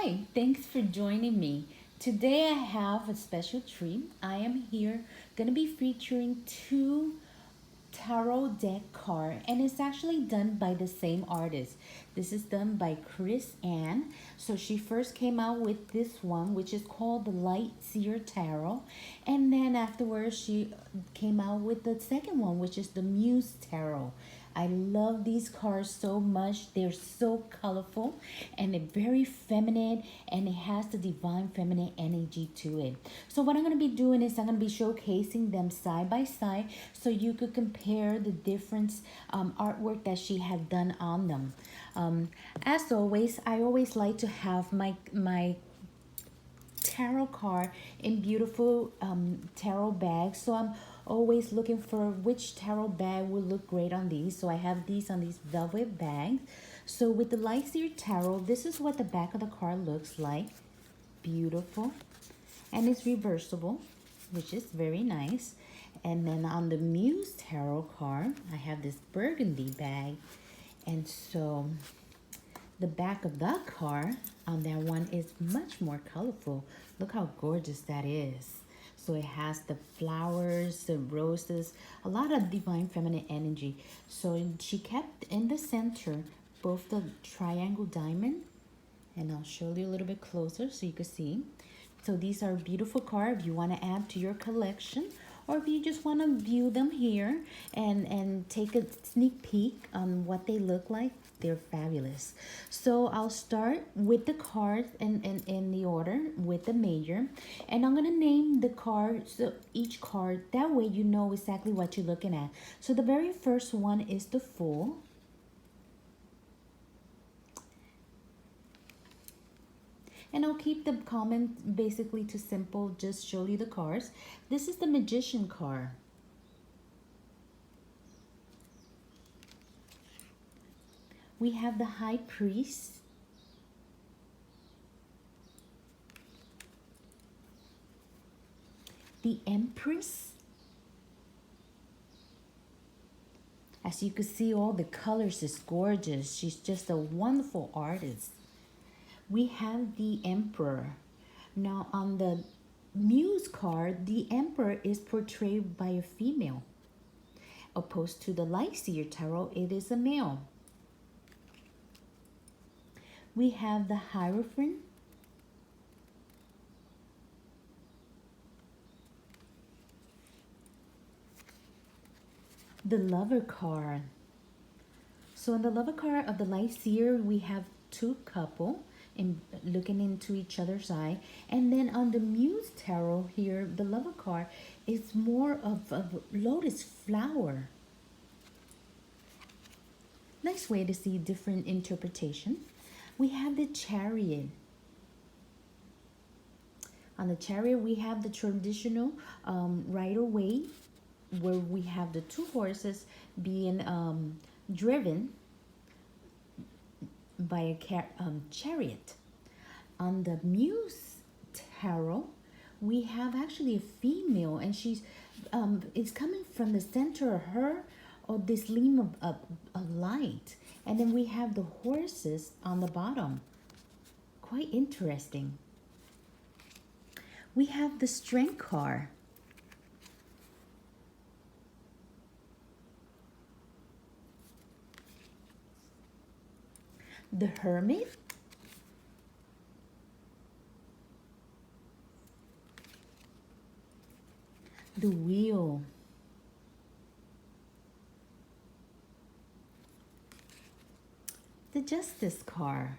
Hi, thanks for joining me. Today I have a special treat. I am here going to be featuring two tarot deck card, and it's actually done by the same artist. This is done by Chris Ann. So she first came out with this one, which is called the Light Seer Tarot, and then afterwards she came out with the second one, which is the Muse Tarot. I love these cards so much. They're so colorful and they're very feminine, and it has the divine feminine energy to it. So what I'm going to be doing is I'm going to be showcasing them side by side so you could compare the different artwork that she had done on them. As always, I always like to have my tarot card in beautiful tarot bags. So I'm always looking for which tarot bag will look great on these. So I have these on these velvet bags. So with the Lightseer Tarot, this is what the back of the card looks like. Beautiful. And it's reversible, which is very nice. And then on the Muse Tarot card, I have this burgundy bag. And so the back of the card on that one is much more colorful. Look how gorgeous that is. So it has the flowers, the roses, a lot of divine feminine energy. So she kept in the center both the triangle diamond, and I'll show you a little bit closer so you can see. So these are beautiful cards if you want to add to your collection, or if you just want to view them here and take a sneak peek on what they look like. They're fabulous. So I'll start with the cards in the order with the major, and I'm gonna name the cards, so each card, that way you know exactly what you're looking at. So the very first one is the Fool. And I'll keep the comment basically to simple, just show you the cards. This is the Magician card. We have the High Priest. The Empress. As you can see, all the colors is gorgeous. She's just a wonderful artist. We have the Emperor. Now on the Muse card, the Emperor is portrayed by a female. Opposed to the Lightseer Tarot, it is a male. We have the Hierophant. The Lover card. So in the Lover card of the Lightseer, we have two couple in looking into each other's eye. And then on the Muse Tarot here, the Lover card is more of a lotus flower. Nice way to see different interpretation. We have the Chariot. On the Chariot, we have the traditional rider-waite, where we have the two horses being driven by a chariot. On the Muse Tarot, we have actually a female, and she's it's coming from the center of her, or this gleam of a light. And then we have the horses on the bottom. Quite interesting. We have the Strength card. The Hermit. The Wheel. The Justice card.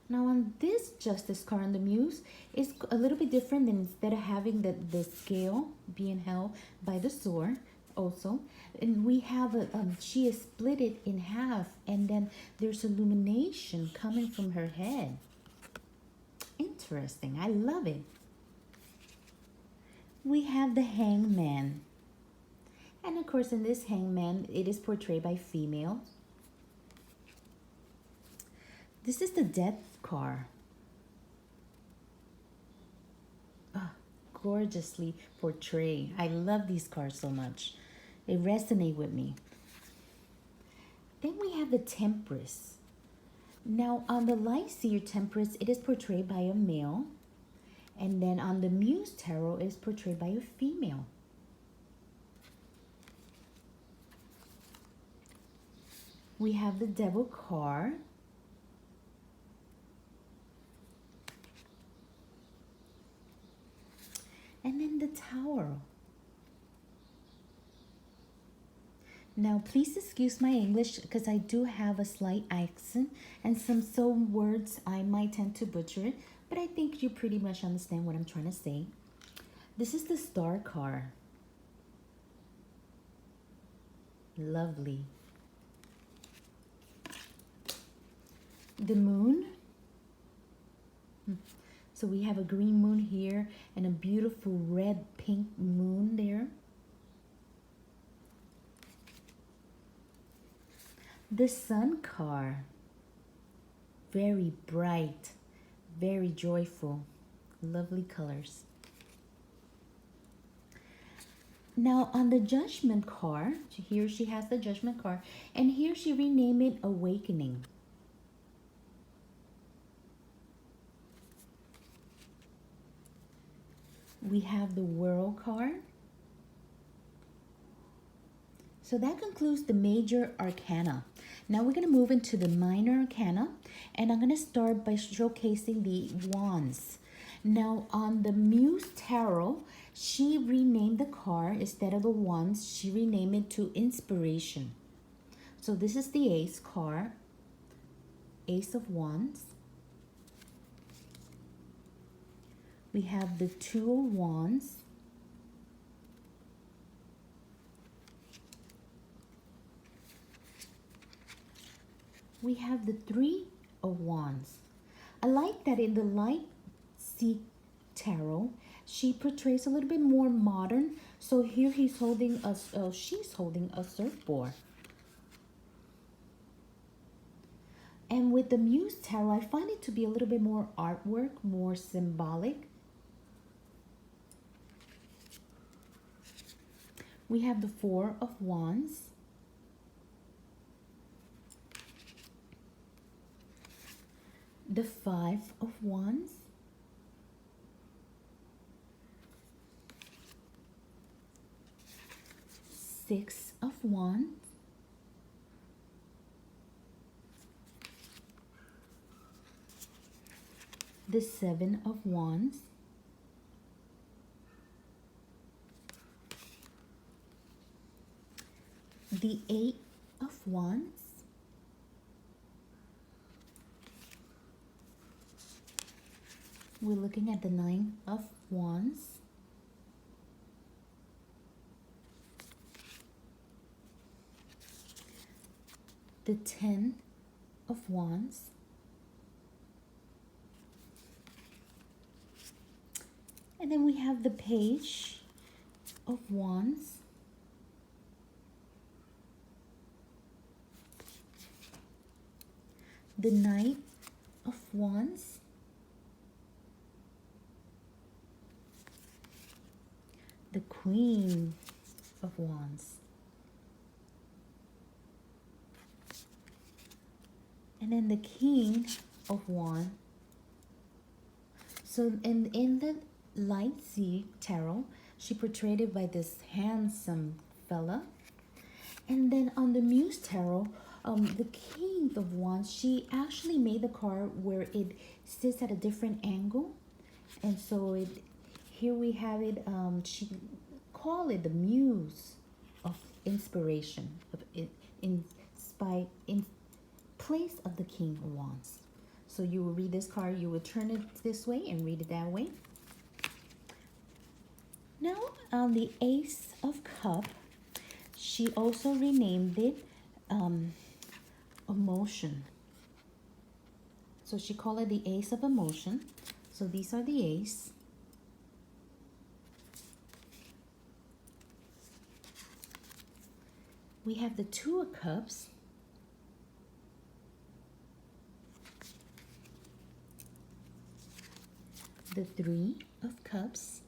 Now on this Justice card on the Muse, it's a little bit different than instead of having the scale being held by the sword also. And we have she is split it in half, and then there's illumination coming from her head. Interesting. I love it. We have the Hangman. And of course in this Hangman, it is portrayed by female. This is the Death card. Oh, gorgeously portrayed. I love these cards so much. They resonate with me. Then we have the Temperance. Now on the light Seer Temperance, it is portrayed by a male. And then on the Muse Tarot, it is portrayed by a female. We have the Devil card. And then the Tower. Now, please excuse my English because I do have a slight accent and some words I might tend to butcher it, but I think you pretty much understand what I'm trying to say. This is the Star card. Lovely. The Moon. So we have a green moon here and a beautiful red pink moon there. The Sun card. Very bright, very joyful, lovely colors. Now on the Judgment card, here she has the Judgment card, and here she renamed it Awakening. We have the World card. So that concludes the major arcana. Now we're going to move into the minor arcana, and I'm going to start by showcasing the wands. Now on the Muse Tarot, she renamed the card. Instead of the wands, she renamed it to Inspiration. So this is the Ace card, Ace of Wands. We have the Two of Wands. We have the Three of Wands. I like that in the Light Seer Tarot, she portrays a little bit more modern. So here he's holding a, she's holding a surfboard. And with the Muse Tarot, I find it to be a little bit more artwork, more symbolic. We have the Four of Wands. The Five of Wands. Six of Wands. The Seven of Wands. The Eight of Wands. We're looking at the Nine of Wands. The Ten of Wands. And then we have the Page of Wands. The Knight of Wands. The Queen of Wands. And then the King of Wands. So in the Light Seer Tarot, she portrayed it by this handsome fella. And then on the Muse Tarot, the King of Wands, she actually made the card where it sits at a different angle. And so here we have it, she called it the Muse of Inspiration, in place of the King of Wands. So you will read this card, you will turn it this way and read it that way. Now on the Ace of Cups, she also renamed it Emotion. So she called it the Ace of Emotion. So these are the Ace. We have the Two of Cups. The Three of Cups.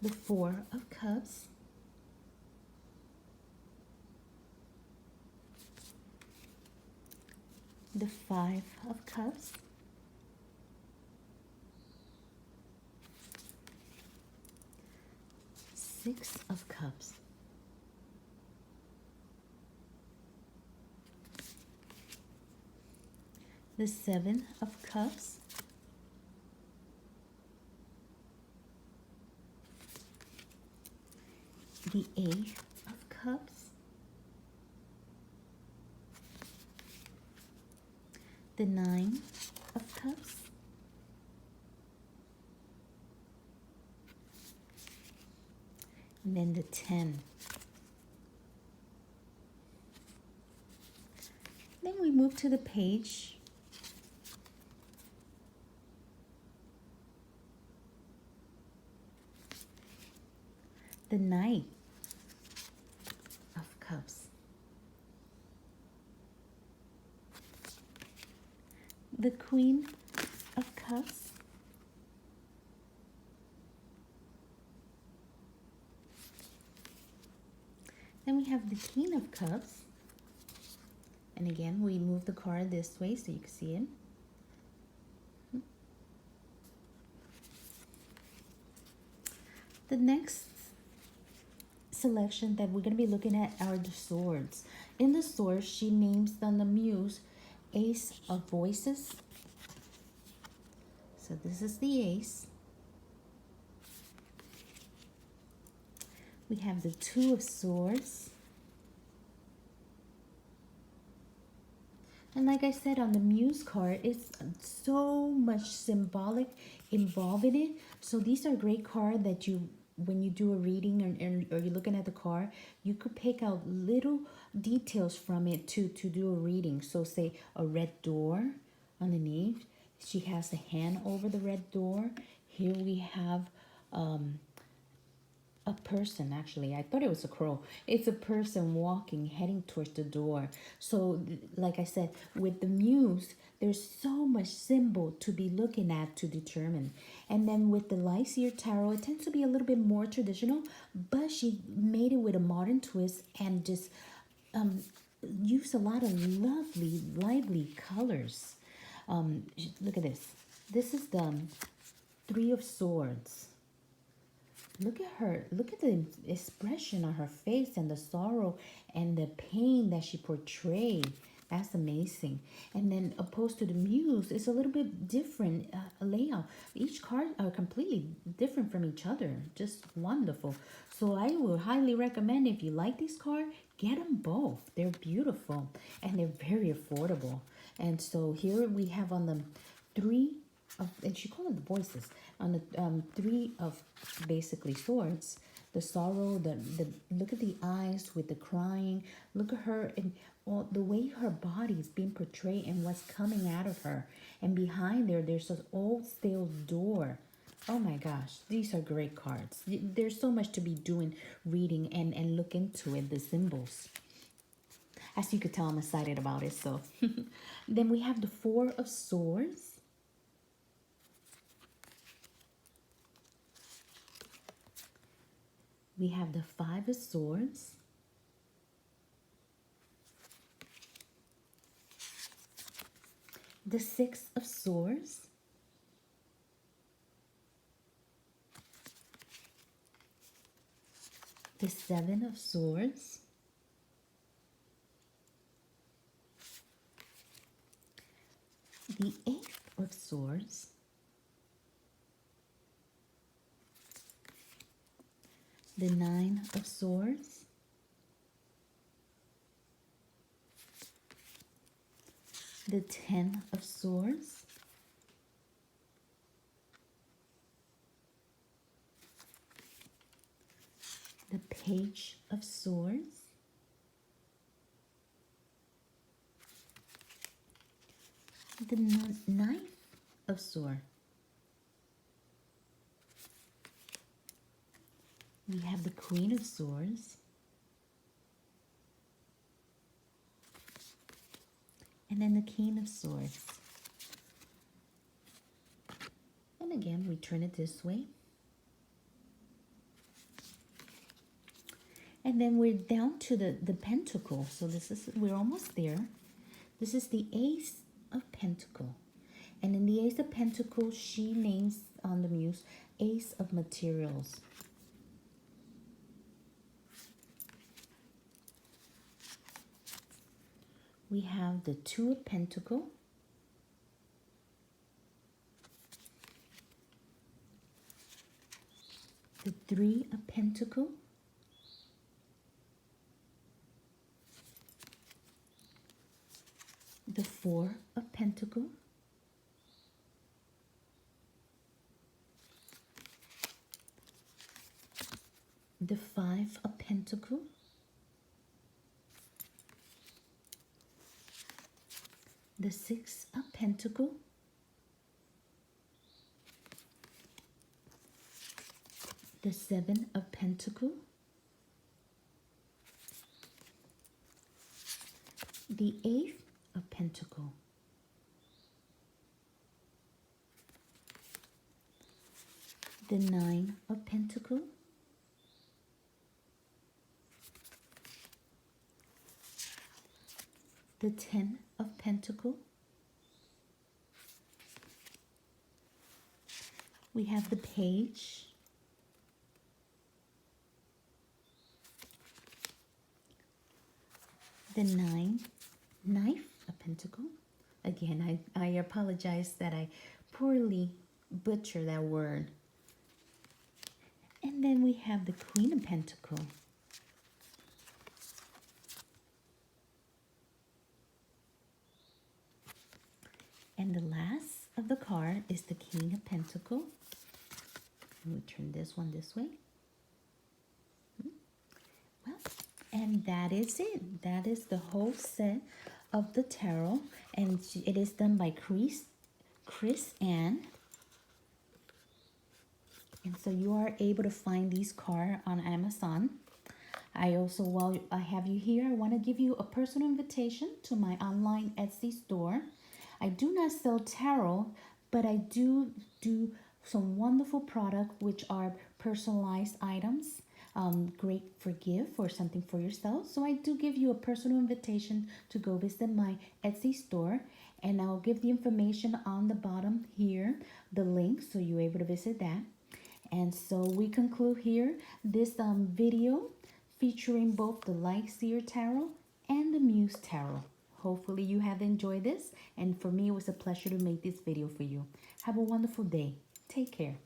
The Four of Cups. the Five of Cups, Six of Cups, the Seven of Cups, the Eight of Cups, the Nine of Cups, and then the 10. Then we move to the page. The Knight of Cups. The Queen of Cups. Then we have the King of Cups. And again, we move the card this way so you can see it. The next selection that we're going to be looking at are the swords. In the swords, she names on the Muse Ace of Voices. So this is the Ace. We have the Two of Swords. And like I said on the Muse card, it's so much symbolic involved in it. So these are great cards that you, when you do a reading or you're looking at the card, you could pick out little details from it to do a reading. So say a red door underneath. She has a hand over the red door. Here we have a person. Actually, I thought it was a crow. It's a person walking, heading towards the door. So like I said, with the Muse, there's so much symbol to be looking at to determine. And then with the Seer Tarot, it tends to be a little bit more traditional, but she made it with a modern twist and just used a lot of lovely, lively colors. Look at this. This is the Three of Swords. Look at her. Look at the expression on her face and the sorrow and the pain that she portrayed. That's amazing. And then opposed to the Muse, it's a little bit different layout. Each card are completely different from each other. Just wonderful. So I will highly recommend, if you like this card, get them both. They're beautiful and they're very affordable. And so here we have on the Three of, and she called it the Voices, on the Three of basically Swords, the sorrow, the look at the eyes with the crying. Look at her and all the way her body is being portrayed and what's coming out of her. And behind there, there's this old stale door. Oh my gosh, these are great cards. There's so much to be doing, reading and look into it, the symbols. As you could tell, I'm excited about it. So then we have the Four of Swords. We have the Five of Swords. The Six of Swords. The Seven of Swords. The Eight of Swords. The Nine of Swords. The Ten of Swords. The Page of Swords. The Knight of Swords. We have the Queen of Swords. And then the King of Swords. And again, we turn it this way. And then we're down to the Pentacle. So this is, we're almost there. This is the Ace of Pentacles. And in the Ace of Pentacles, she names on the Muse Ace of Materials. We have the Two of Pentacles, the Three of Pentacles, the Four of Pentacles, the Five of Pentacles, the Six of Pentacles, the Seven of Pentacles, the Eight of Pentacles, the Nine of Pentacles, the Ten of Pentacles. We have the Page, the Knife of Pentacles. Again, I apologize that I poorly butcher that word. And then we have the Queen of Pentacles. And the last of the card is the King of Pentacles. We'll turn this one this way. Well, and that is it. That is the whole set of the tarot. And it is done by Chris Ann. And so you are able to find these cards on Amazon. I also, while I have you here, I want to give you a personal invitation to my online Etsy store. I do not sell tarot, but I do some wonderful products which are personalized items, great for gift or something for yourself. So I do give you a personal invitation to go visit my Etsy store, and I'll give the information on the bottom here, the link, so you're able to visit that. And so we conclude here this video featuring both the Light Seer Tarot and the Muse Tarot. Hopefully you have enjoyed this, and for me it was a pleasure to make this video for you. Have a wonderful day. Take care.